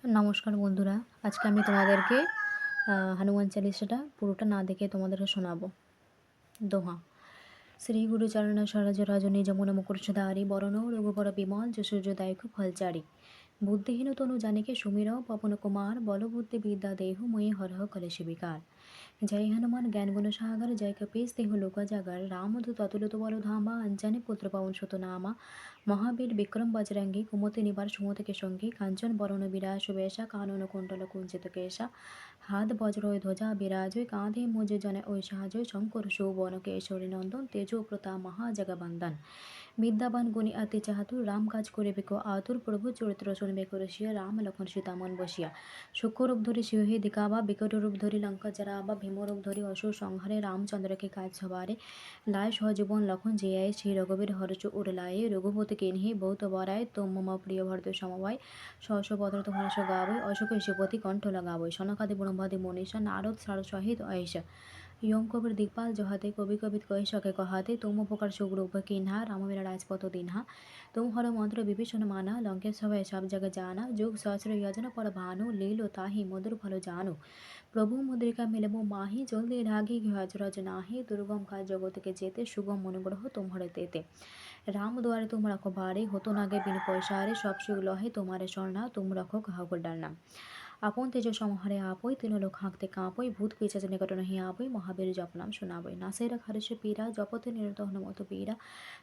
নমস্কার বন্ধুরা। আজকে আমি তোমাদেরকে হনুমান চালিসাটা পুরোটা না দেখে তোমাদেরকে শোনাবো। দোহা। শ্রী গুরুচরণ সরজ রজনী যমুনা মুকুরসুধারি বরণ রঘুবর বিমল যশোর্যদায়ক ফলচারি বুদ্ধিহীন তনু জানিকে সুমির পবন কুমার বল বুদ্ধি বিদ্যা দেহু ময়ী হরহ কলেশ বিকার। जय हनुमान ज्ञान गुण सागर जय कपीस तेहु लोक जागर रामदूत अतुलित बल धामा अंजनी पुत्र पवन सुत नामा महावीर विक्रम बजरंगी कुमति निवार सुमति के संगी कांचन बरण विराज वेशा कानन कुंडल कुंजित केशा हाथ वज्र ध्वजा विराज कांधे मुज जन ঐশাজ शंकर शोभन केशरी नंदन तेजो प्रताप महाजगबंदन विद्यावान गुणी अति चातुर राम काज करिबे को आतुर प्रभु चरित्र শুনিবে রসিয়া রাম লক্ষণ সীতা মন বসিয়া সূক্ষ্ম রূপ ধরি সিংহে দিখাবা বিকট রূপ ধরি লঙ্কা জরাবা ভীম রূপ ধরি অসুর সংহারে রামচন্দ্রকে কাজ সবারে लाए सहजीवन लखन जियाए श्री रघुवीर हर्ष उड़लाए रघुपति किन्हीं बहुत बराए तुम मम प्रिय भरत समवाय सहस बदर तुम्हारा गावे अशोक शिवपति कंठ लगावे सनकादि ब्रह्मादि मनीषा नारद सारद सहित ऐसा यम कबीर दिखपाल जहाते कवि कवित कह सके कहाते तुम उपकार सुग्रूप किन्हा राम मेरा राजपथ दिन्हा तुम हर मंत्र विभीषण माना लंकेश सभय सब जग जाना जुग सहस्र योजन पर भानु लीलो ताहि मधुर फल जानू प्रभु मुद्रिका मिलबो माही जल्दी रागी हजरज नाही दुर्गम काज जगत के जेते सुगम अनुग्रह तुम्हारे तेते राम द्वारे तुम रखो भारे होतो नागे बिन पैसारे सब सुख लहे तुम्हारे शरणा तुम रखो काहु डरना আপন তেজ সমহারে আপই তিন লোক হাঁকতে কাঁপই ভূত পিচাচ নিকট নহি আপই মহাবীর জপ নাম শোনাবই নাসের খারেছে পীরা জপতে নিরত হনুমত পীরা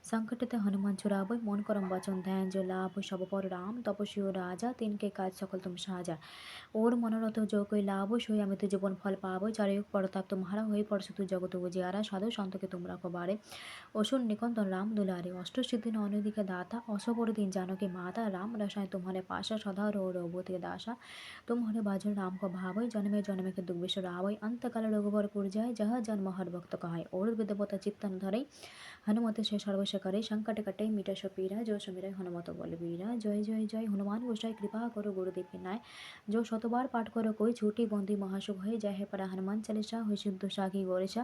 संकटते हनुमान छुड़ावै मन करम वचन ध्यान जो लाभ सब पर राम तपस्वी ও রাজা তিনকে কাজ সকল तुम সাজা ওর মনোরথ जो कोई लाभ सोई আমি তো জীবন ফল পাবো চারিক পরতাপ तुम्हारा হয়ে পড়ছো তুই জগত বুঝিয়ারা সাধু সন্তকে তোমরা কবারে অসুর নিকন্দন রাম দুলারে অষ্ট সিদ্ধি অনদিকে দাতা অসপর দিন जानकी माता राम रसायन तुम्हारे पाशा सदा रो रघुपति दासा तुम्हारे बाजन राम को भावै जन्मे जन्मे के दुख विश्व आवै अंतकाल रघुबर पुर जाय जह जन्म हर भक्त कहाय और विद्यपत चित्तन धरै हनुमते से सर्वस्व करे संकट कटे मिटा पीरा जो सुमिरै हनुमत बलबीरा जय जय जय हनुमान गोसाई कृपा करो गुरुदेव की नाय जो शतबार पाठ करो कोई छूटी बंदी महासुख है जय हे परा हनुमान चालीसा हुई सिद्ध साखी गोरेशा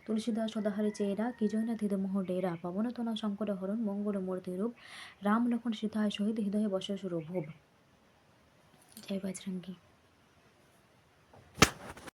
तुलसीदास सदाहरि चेरा की जय ना थिद मोह डेरा पवन तना शंकर हरण मंगल मूर्ति रूप राम लखन सीता सहित हृदय बस स्वरूप जय बजरंगी।